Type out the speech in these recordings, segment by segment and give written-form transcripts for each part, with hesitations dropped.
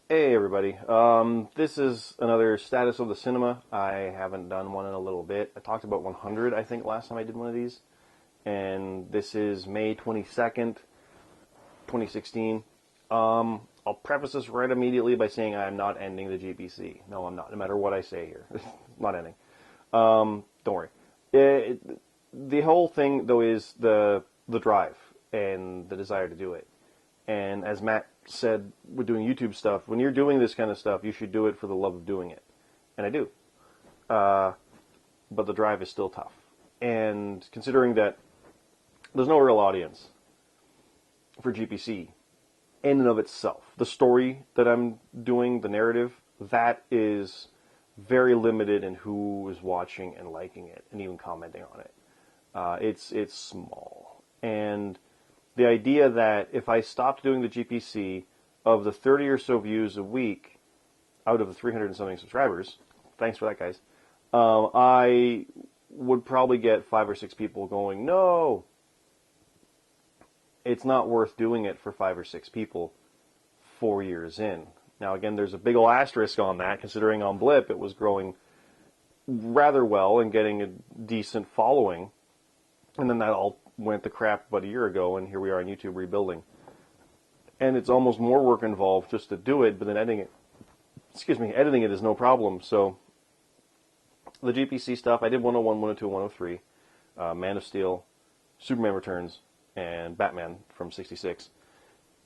Hey everybody, this is another status of the cinema. I haven't done one in a little bit. I talked about 100, I think, last time I did one of these. And this is May 22nd, 2016. I'll preface this right immediately by saying I'm not ending the GPC. No, I'm not, no matter what I say here. It's not ending. Don't worry. The whole thing, though, is the drive and the desire to do it. And as Matt said, with doing YouTube stuff, when you're doing this kind of stuff, you should do it for the love of doing it. And I do. But the drive is still tough. And considering that there's no real audience for GPC in and of itself, the story that I'm doing, the narrative, that is very limited in who is watching and liking it and even commenting on it. It's small. And the idea that if I stopped doing the GPC, of the 30 or so views a week out of the 300 and something subscribers, thanks for that, guys, I would probably get 5 or 6 people going, no, it's not worth doing it for 5 or 6 people 4 years in. Now, again, there's a big ol' asterisk on that, considering on Blip it was growing rather well and getting a decent following, and then that all went to crap about a year ago, and here we are on YouTube rebuilding. And it's almost more work involved just to do it, but then editing it is no problem. So the GPC stuff, I did 101, 102, 103, Man of Steel, Superman Returns, and Batman from 66.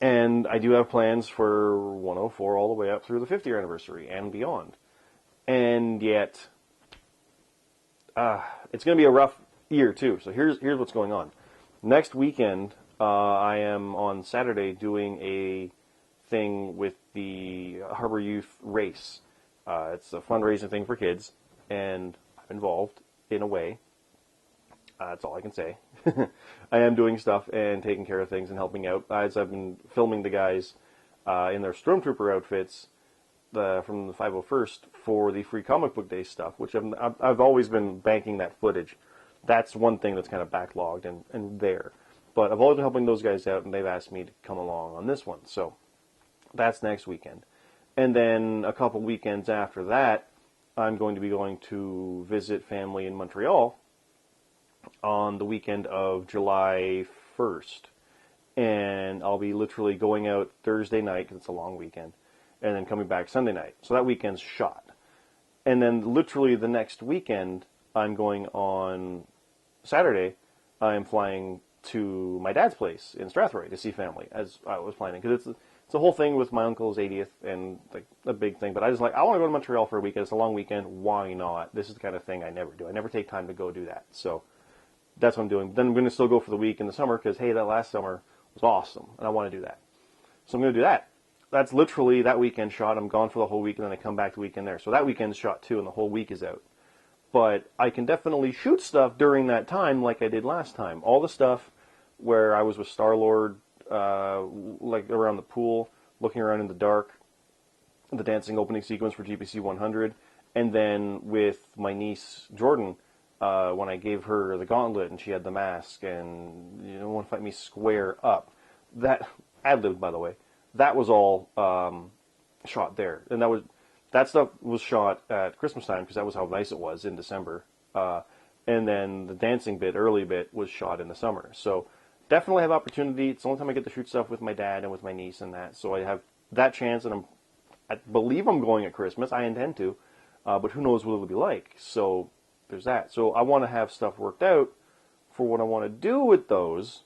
And I do have plans for 104 all the way up through the 50th anniversary and beyond. And yet, it's going to be a rough year too. So here's what's going on. Next weekend, I am on Saturday doing a thing with the Harbor Youth Race. It's a fundraising thing for kids, and I'm involved in a way. That's all I can say. I am doing stuff and taking care of things and helping out. As I've been filming the guys in their Stormtrooper outfits from the 501st for the Free Comic Book Day stuff, which I've always been banking that footage. That's one thing that's kind of backlogged and there. But I've always been helping those guys out, and they've asked me to come along on this one. So that's next weekend. And then a couple weekends after that, I'm going to be going to visit family in Montreal on the weekend of July 1st. And I'll be literally going out Thursday night, because it's a long weekend, and then coming back Sunday night. So that weekend's shot. And then literally the next weekend, I'm going on Saturday, I'm flying to my dad's place in Strathroy to see family, as I was planning. Because it's a whole thing with my uncle's 80th and like a big thing. But I was like, I want to go to Montreal for a weekend. It's a long weekend. Why not? This is the kind of thing I never do. I never take time to go do that. So that's what I'm doing. Then I'm going to still go for the week in the summer because, hey, that last summer was awesome. And I want to do that. So I'm going to do that. That's literally that weekend shot. I'm gone for the whole week and then I come back the weekend there. So that weekend's shot too and the whole week is out. But I can definitely shoot stuff during that time like I did last time. All the stuff where I was with Star-Lord, like around the pool, looking around in the dark, the dancing opening sequence for GPC 100, and then with my niece, Jordan, when I gave her the gauntlet and she had the mask and, you know, want to fight me square up. That, ad-libbed, by the way, that was all shot there. And that stuff was shot at Christmas time because that was how nice it was in December. And then the dancing bit, early bit, was shot in the summer. So definitely have opportunity. It's the only time I get to shoot stuff with my dad and with my niece and that. So I have that chance, and I believe I'm going at Christmas. I intend to, but who knows what it'll be like. So there's that. So I want to have stuff worked out for what I want to do with those.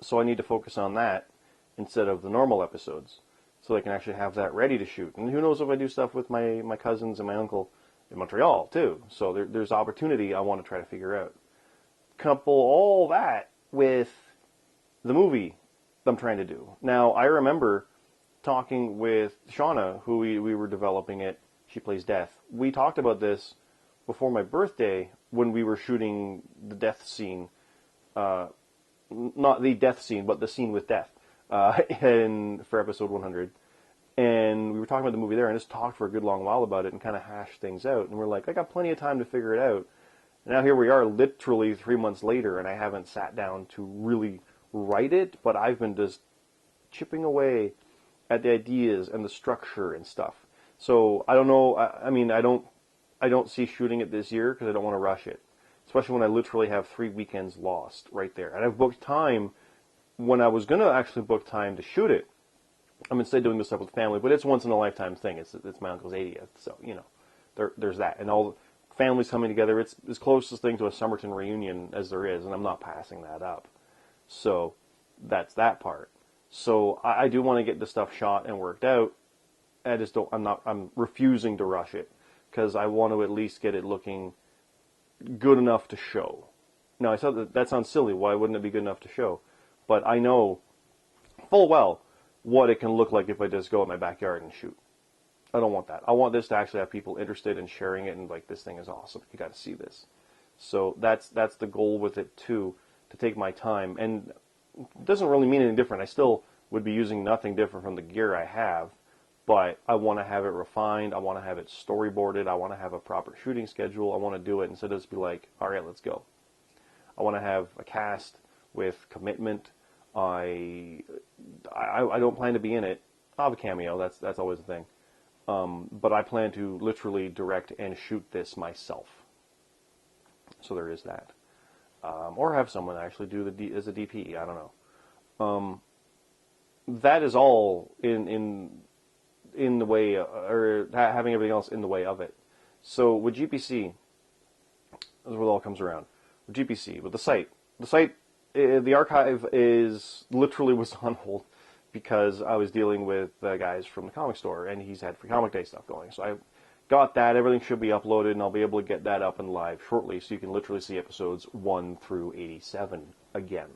So I need to focus on that instead of the normal episodes, so I can actually have that ready to shoot. And who knows if I do stuff with my cousins and my uncle in Montreal, too. So there's opportunity I want to try to figure out. Couple all that with the movie I'm trying to do. Now, I remember talking with Shauna, who we were developing it. She plays Death. We talked about this before my birthday when we were shooting the death scene. Not the death scene, but the scene with Death for episode 100. And we were talking about the movie there and just talked for a good long while about it and kind of hashed things out. And we're like, I got plenty of time to figure it out. And now here we are literally 3 months later and I haven't sat down to really write it, but I've been just chipping away at the ideas and the structure and stuff. So I don't know. I mean, I don't see shooting it this year because I don't want to rush it, especially when I literally have 3 weekends lost right there. And I've booked time when I was going to actually book time to shoot it. I'm instead doing this stuff with family, but it's once in a lifetime thing. It's my uncle's 80th, so there's that, and all the families coming together. It's as closest thing to a Somerton reunion as there is, and I'm not passing that up. So that's that part. So I do want to get the stuff shot and worked out. I just don't. I'm refusing to rush it because I want to at least get it looking good enough to show. Now I said that sounds silly. Why wouldn't it be good enough to show? But I know full well what it can look like if I just go in my backyard and shoot. I don't want that. I want this to actually have people interested in sharing it and like, this thing is awesome. You got to see this. So that's the goal with it too, to take my time. And it doesn't really mean anything different. I still would be using nothing different from the gear I have, but I want to have it refined. I want to have it storyboarded. I want to have a proper shooting schedule. I want to do it instead of just be like, all right, let's go. I want to have a cast with commitment. I don't plan to be in it. I'll have a cameo. That's always a thing. But I plan to literally direct and shoot this myself. So there is that. Or have someone actually do as a DP. I don't know. That is all in the way, or having everything else in the way of it. So with GPC, this is where it all comes around. With GPC, with the site, the archive was on hold because I was dealing with the guys from the comic store, and he's had Free Comic Day stuff going. So I got that. Everything should be uploaded, and I'll be able to get that up and live shortly, so you can literally see episodes 1 through 87 again.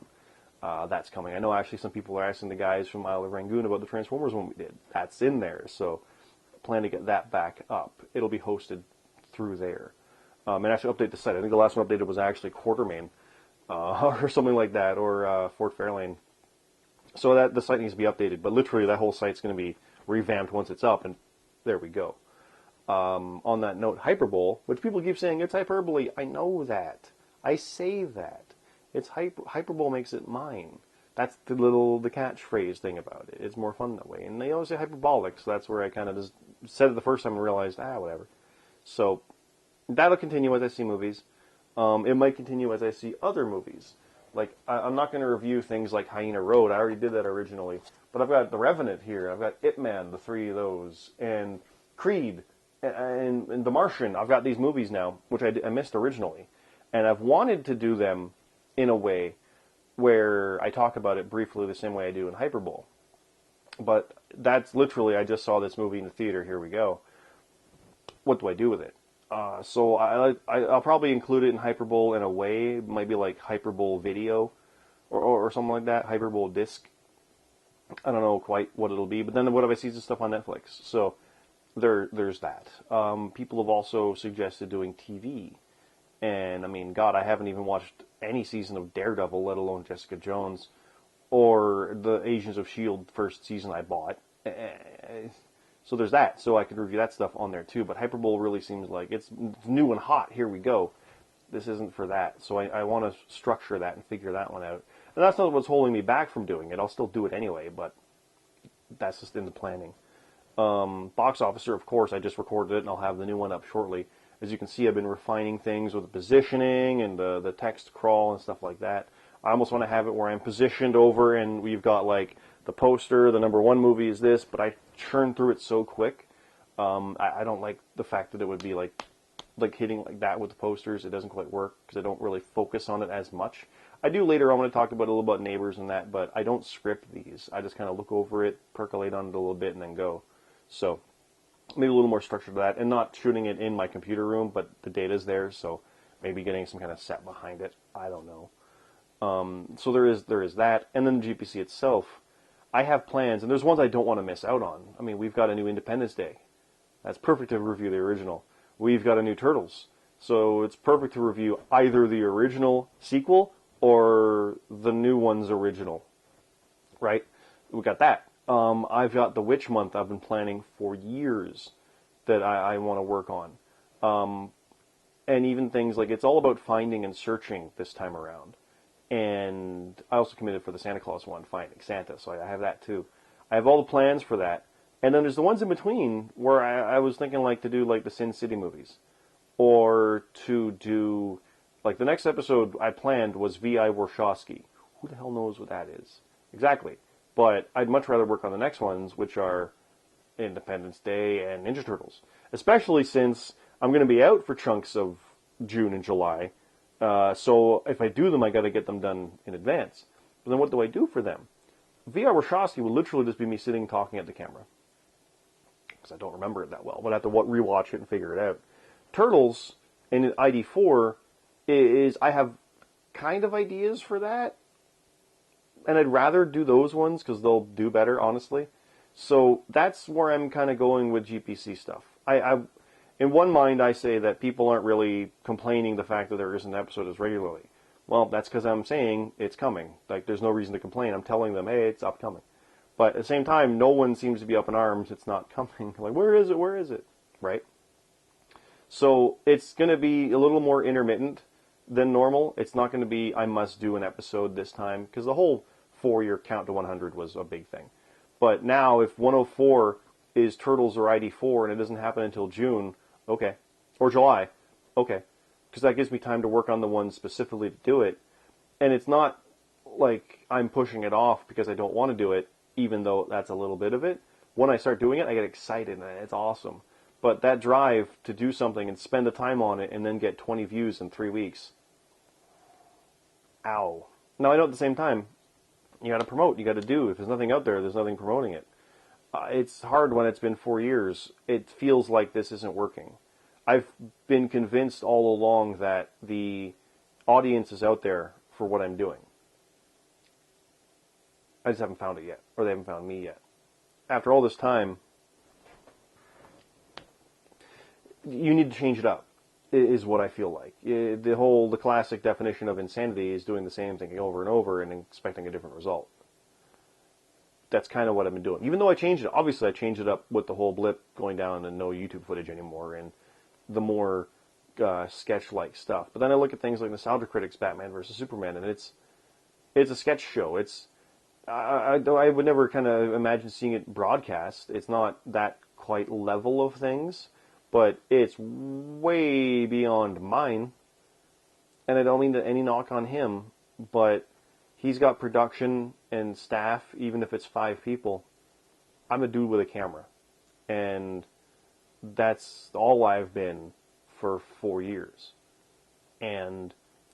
That's coming. I know actually some people are asking the guys from Isle of Rangoon about the Transformers one we did. That's in there, so I plan to get that back up. It'll be hosted through there. And actually update the site. I think the last one updated was actually Quartermain, or something like that, or Fort Fairlane. So that the site needs to be updated, but literally that whole site's going to be revamped once it's up, and there we go. On that note, Hyperbole, which people keep saying, it's hyperbole. I know that. I say that. It's Hyperbole makes it mine. That's the catchphrase thing about it. It's more fun that way. And they always say hyperbolic, so that's where I kind of just said it the first time and realized, whatever. So that'll continue as I see movies. It might continue as I see other movies. Like, I'm not going to review things like Hyena Road. I already did that originally. But I've got The Revenant here. I've got Ip Man, the 3 of those. And Creed. And The Martian. I've got these movies now, which I missed originally. And I've wanted to do them in a way where I talk about it briefly the same way I do in Hyperbole. But that's literally, I just saw this movie in the theater. Here we go. What do I do with it? So I'll probably include it in Hyperbole in a way. It might be like Hyperbole video or something like that. Hyperbole disc. I don't know quite what it'll be. But then what if I see this stuff on Netflix? So there's that. People have also suggested doing TV. And, I mean, God, I haven't even watched any season of Daredevil, let alone Jessica Jones, or the Agents of S.H.I.E.L.D. first season I bought. So there's that. So I could review that stuff on there, too. But Hyperbole really seems like it's new and hot. Here we go. This isn't for that. So I want to structure that and figure that one out. And that's not what's holding me back from doing it. I'll still do it anyway, but that's just in the planning. Box Officer, of course, I just recorded it, and I'll have the new one up shortly. As you can see, I've been refining things with the positioning and the text crawl and stuff like that. I almost want to have it where I'm positioned over and we've got like the poster, the #1 movie is this, but I churn through it so quick. I don't like the fact that it would be like hitting like that with the posters. It doesn't quite work because I don't really focus on it as much. I do later on when I talk about a little about Neighbors and that, but I don't script these. I just kind of look over it, percolate on it a little bit, and then go. So maybe a little more structure to that, and not shooting it in my computer room, but the data's there, so maybe getting some kind of set behind it. I don't know. So there is that, and then the GPC itself. I have plans, and there's ones I don't want to miss out on. I mean, we've got a new Independence Day. That's perfect to review the original. We've got a new Turtles, so it's perfect to review either the original sequel or the new one's original. Right? We got that. I've got the Witch Month I've been planning for years that I want to work on. And even things like, it's all about finding and searching this time around. And I also committed for the Santa Claus one, finding Santa, so I have that too. I have all the plans for that. And then there's the ones in between where I was thinking like to do like the Sin City movies. Or to do, like the next episode I planned was V.I. Warshawski. Who the hell knows what that is? Exactly. But I'd much rather work on the next ones, which are Independence Day and Ninja Turtles. Especially since I'm going to be out for chunks of June and July. So if I do them, I got to get them done in advance. But then what do I do for them? V.I. Warshawski will literally just be me sitting talking at the camera. Because I don't remember it that well. But I have to rewatch it and figure it out. Turtles in ID4 is, I have kind of ideas for that. And I'd rather do those ones because they'll do better, honestly. So that's where I'm kind of going with GPC stuff. In one mind, I say that people aren't really complaining the fact that there isn't episodes regularly. Well, that's because I'm saying it's coming. Like, there's no reason to complain. I'm telling them, hey, it's upcoming. But at the same time, no one seems to be up in arms. It's not coming. Like, where is it? Where is it? Right? So it's going to be a little more intermittent than normal. It's not going to be, I must do an episode this time. Because the whole 4-year count to 100 was a big thing. But now, if 104 is Turtles or ID4 and it doesn't happen until June, okay. Or July, okay. Because that gives me time to work on the ones specifically to do it. And it's not like I'm pushing it off because I don't want to do it, even though that's a little bit of it. When I start doing it, I get excited and it's awesome. But that drive to do something and spend the time on it and then get 20 views in 3 weeks, ow. Now I know at the same time, you got to promote, you got to do. If there's nothing out there, there's nothing promoting it. It's hard when it's been 4 years. It feels like this isn't working. I've been convinced all along that the audience is out there for what I'm doing. I just haven't found it yet, or they haven't found me yet. After all this time, you need to change it up, is what I feel like. The classic definition of insanity is doing the same thing over and over and expecting a different result. That's kind of what I've been doing. Even though I changed it, obviously I changed it up with the whole blip going down and no YouTube footage anymore and the more sketch-like stuff. But then I look at things like Nostalgia Critics' Batman vs. Superman, and it's a sketch show. I would never kind of imagine seeing it broadcast. It's not that quite level of things, but it's way beyond mine. And I don't mean any knock on him, but he's got production and staff, even if it's 5 people. I'm a dude with a camera. And that's all I've been for 4 years. And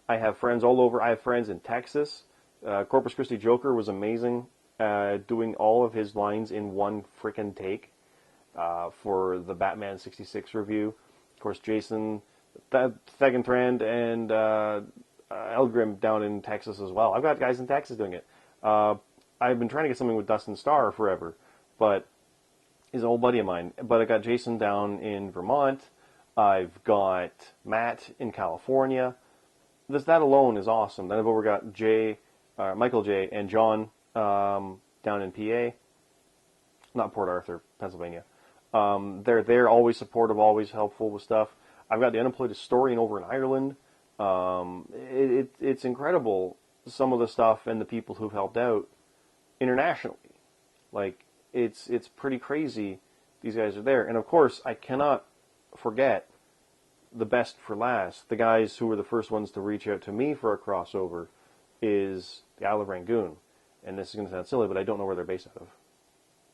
I have friends all over. I have friends in Texas. Corpus Christi Joker was amazing, doing all of his lines in one frickin' take for the Batman 66 review. Of course, Jason Thegentrand and Elgrim down in Texas as well. I've got guys in Texas doing it. I've been trying to get something with Dustin Starr forever, but he's an old buddy of mine. But I got Jason down in Vermont. I've got Matt in California. That alone is awesome. Then I've got Michael J. and John down in PA. Not Port Arthur, Pennsylvania. They're always supportive, always helpful with stuff. I've got the Unemployed Historian over in Ireland. It's incredible, some of the stuff and the people who've helped out internationally. Like, it's pretty crazy these guys are there. And of course, I cannot forget the best for last. The guys who were the first ones to reach out to me for a crossover is the Isle of Rangoon. And this is going to sound silly, but I don't know where they're based out of.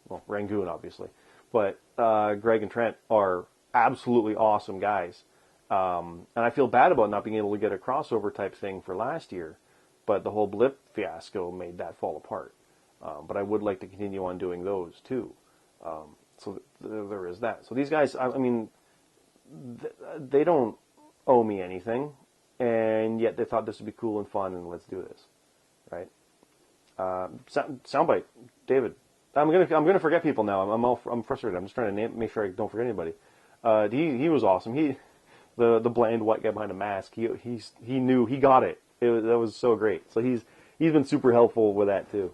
Well, Rangoon, obviously. But Greg and Trent are absolutely awesome guys. And I feel bad about not being able to get a crossover type thing for last year. But the whole blip fiasco made that fall apart. But I would like to continue on doing those, too. So there is that. So these guys, I mean, they don't owe me anything. And yet they thought this would be cool and fun, and let's do this. Right? Soundbite, David. I'm gonna forget people now. I'm frustrated. I'm just trying to make sure I don't forget anybody. He was awesome. The bland white guy behind a mask. He knew, he got it. That was so great. So he's been super helpful with that too.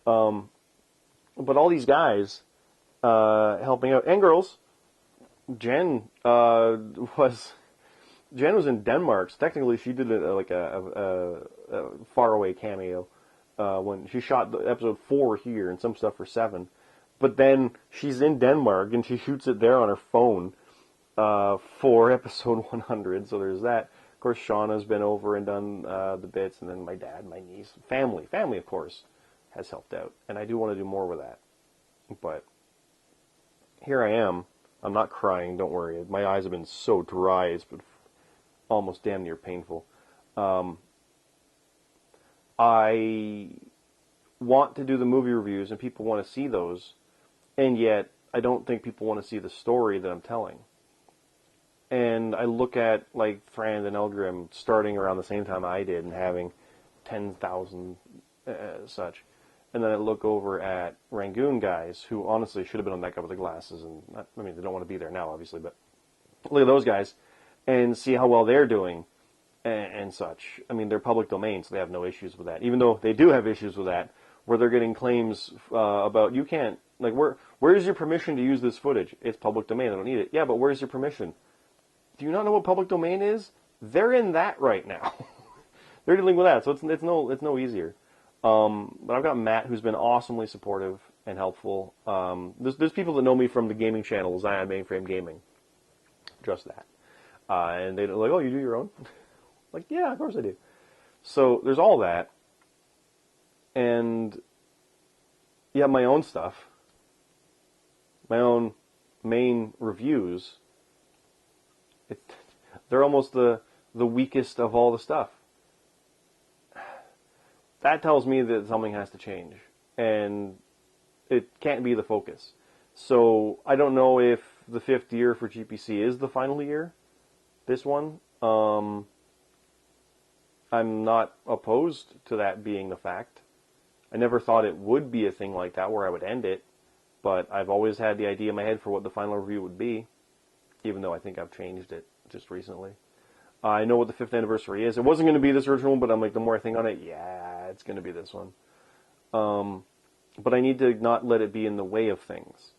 But all these guys helping out, and girls. Jen was in Denmark. So technically, she did a faraway cameo when she shot episode 4 here and some stuff for 7. But then she's in Denmark, and she shoots it there on her phone for episode 100, so there's that. Of course, Shauna's been over and done the bits, and then my dad, my niece, family, of course, has helped out. And I do want to do more with that. But here I am. I'm not crying, don't worry. My eyes have been so dry, it's been almost damn near painful. I want to do the movie reviews, and people want to see those, and yet I don't think people want to see the story that I'm telling. And I look at, like, Thran and Eldgrim starting around the same time I did and having 10,000 such. And then I look over at Rangoon guys, who honestly should have been on that guy with the glasses. And I mean, they don't want to be there now, obviously, but look at those guys and see how well they're doing and such. I mean, they're public domain, so they have no issues with that. Even though they do have issues with that, where they're getting claims about, you can't, like, where's your permission to use this footage? It's public domain, I don't need it. Yeah, but where's your permission? Do you not know what public domain is? They're in that right now. They're dealing with that, so it's no easier. But I've got Matt, who's been awesomely supportive and helpful. There's people that know me from the gaming channel, Zion Mainframe Gaming. Just that. And they're like, oh, you do your own? Like, yeah, of course I do. So there's all that. And yeah, my own stuff. My own main reviews. They're almost the weakest of all the stuff. That tells me that something has to change, and it can't be the focus. So I don't know if the 5th year for GPC is the final year, this one. I'm not opposed to that being the fact. I never thought it would be a thing like that where I would end it, but I've always had the idea in my head for what the final review would be, even though I think I've changed it just recently. I know what the 5th anniversary is. It wasn't going to be this original one, but I'm like, the more I think on it, yeah, it's going to be this one. But I need to not let it be in the way of things.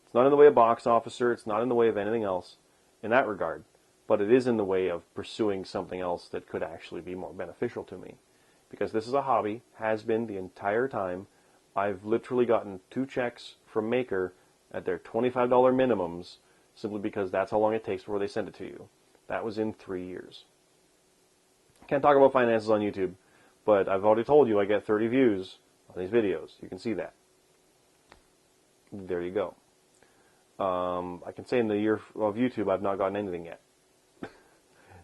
It's not in the way of Box Officer. It's not in the way of anything else in that regard. But it is in the way of pursuing something else that could actually be more beneficial to me. Because this is a hobby, has been the entire time. I've literally gotten 2 checks from Maker at their $25 minimums, simply because that's how long it takes before they send it to you. That was in 3 years. Can't talk about finances on YouTube, but I've already told you I get 30 views on these videos. You can see that. There you go. I can say in the year of YouTube I've not gotten anything yet.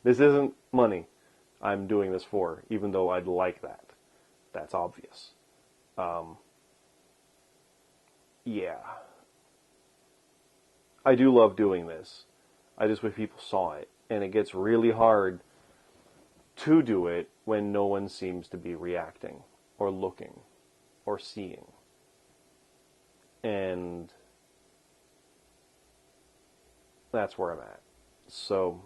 This isn't money I'm doing this for, even though I'd like that. That's obvious. Yeah. I do love doing this. I just wish people saw it. And it gets really hard to do it when no one seems to be reacting or looking or seeing. And that's where I'm at. So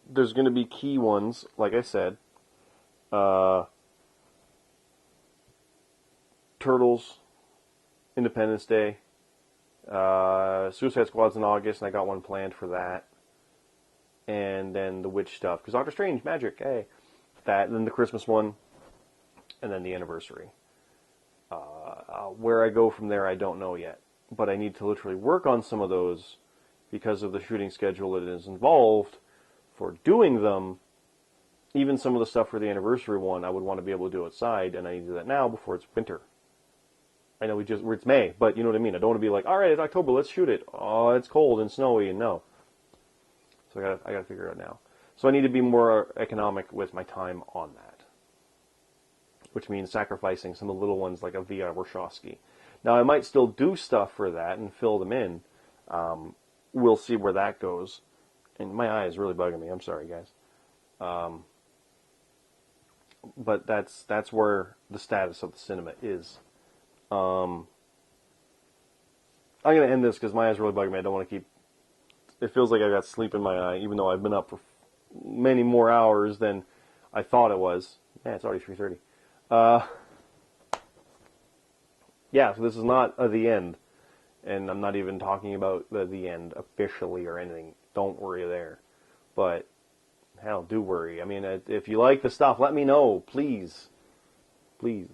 there's going to be key ones, like I said. Turtles, Independence Day, Suicide Squad's in August, and I got one planned for that. And then the witch stuff, because Doctor Strange, magic, hey. That, and then the Christmas one, and then the anniversary. Where I go from there, I don't know yet. But I need to literally work on some of those because of the shooting schedule that is involved for doing them. Even some of the stuff for the anniversary one, I would want to be able to do outside, and I need to do that now before it's winter. I know it's May, but you know what I mean. I don't want to be like, all right, it's October, let's shoot it. Oh, it's cold and snowy, and no. So I got to figure it out now. So I need to be more economic with my time on that, which means sacrificing some of the little ones like a VR Warshawski. Now I might still do stuff for that and fill them in. We'll see where that goes. And my eye is really bugging me. I'm sorry, guys. But that's where the status of the cinema is. I'm going to end this because my eyes really bugging me. I don't want to keep... It feels like I got sleep in my eye, even though I've been up for many more hours than I thought it was. Yeah, it's already 3:30. Yeah, so this is not the end. And I'm not even talking about the end officially or anything. Don't worry there. But, hell, do worry. I mean, if you like the stuff, let me know. Please. Please.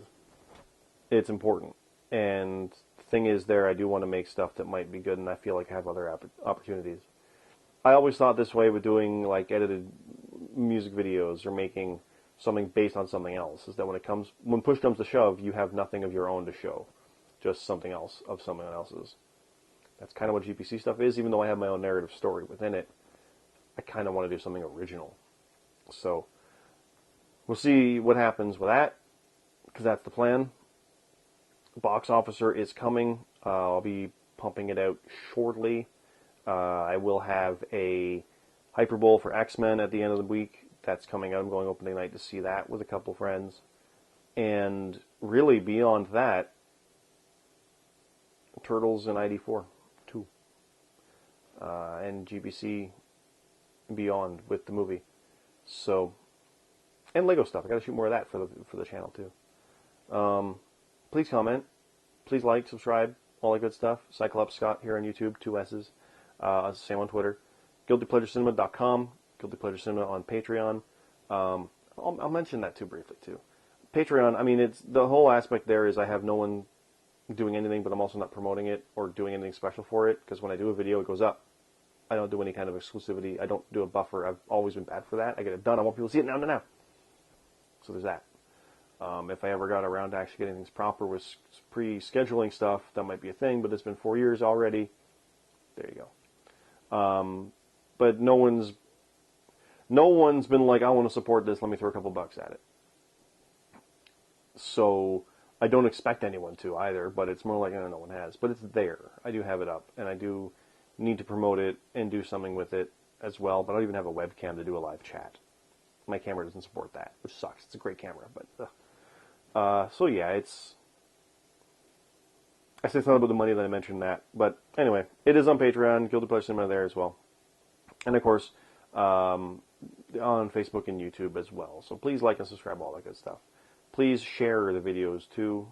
it's important. And the thing is, there I do want to make stuff that might be good, and I feel like I have other opportunities. I always thought this way with doing like edited music videos or making something based on something else, is that when push comes to shove, you have nothing of your own to show, just something else of someone else's. That's kind of what GPC stuff is, even though I have my own narrative story within it. I kind of want to do something original. So we'll see what happens with that, because that's the plan. Box Officer is coming. I'll be pumping it out shortly. I will have a Hyperbole for X-Men at the end of the week. That's coming out. I'm going opening night to see that with a couple friends. And really, beyond that, Turtles and ID4 2. And GPC Beyond with the movie. So, and Lego stuff. I got to shoot more of that for the channel too. Please comment. Please like, subscribe, all that good stuff. Cyclops Scott here on YouTube, 2 S's. Same on Twitter. GuiltyPleasureCinema.com. Guilty Pleasure Cinema on Patreon. I'll mention that too briefly too. Patreon, I mean, it's the whole aspect there is I have no one doing anything, but I'm also not promoting it or doing anything special for it, because when I do a video, it goes up. I don't do any kind of exclusivity. I don't do a buffer. I've always been bad for that. I get it done. I want people to see it now. So there's that. If I ever got around to actually getting things proper with pre-scheduling stuff, that might be a thing, but it's been 4 years already. There you go. But no one's been like, I want to support this, let me throw a couple bucks at it. So I don't expect anyone to either, but it's more like, no one has. But it's there. I do have it up, and I do need to promote it and do something with it as well, but I don't even have a webcam to do a live chat. My camera doesn't support that, which sucks. It's a great camera, but... so yeah, I say it's not about the money that I mentioned that, but anyway, it is on Patreon, Guilty Pleasure Cinema there as well. And of course, on Facebook and YouTube as well. So please like and subscribe, all that good stuff. Please share the videos too.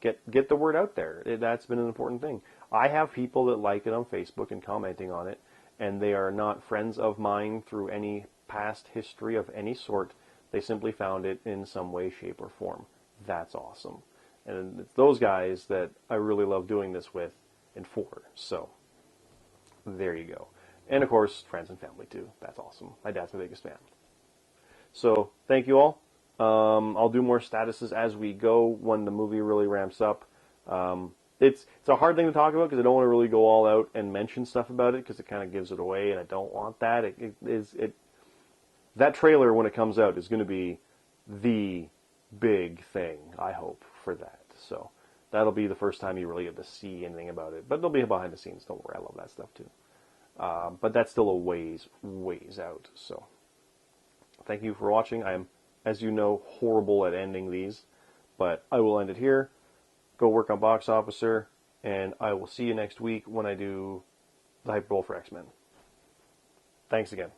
Get the word out there. That's been an important thing. I have people that like it on Facebook and commenting on it, and they are not friends of mine through any past history of any sort. They simply found it in some way, shape, or form. That's awesome. And it's those guys that I really love doing this with and for. So, there you go. And of course, friends and family too. That's awesome. My dad's my biggest fan. So, thank you all. I'll do more statuses as we go when the movie really ramps up. It's a hard thing to talk about because I don't want to really go all out and mention stuff about it because it kind of gives it away, and I don't want that. That trailer, when it comes out, is going to be the big thing, I hope, for that. So that'll be the first time you really get to see anything about it. But it'll be behind the scenes. Don't worry, I love that stuff too. But that's still a ways out. So thank you for watching. I am, as you know, horrible at ending these. But I will end it here. Go work on Box Officer. And I will see you next week when I do the Hyperbole for X-Men. Thanks again.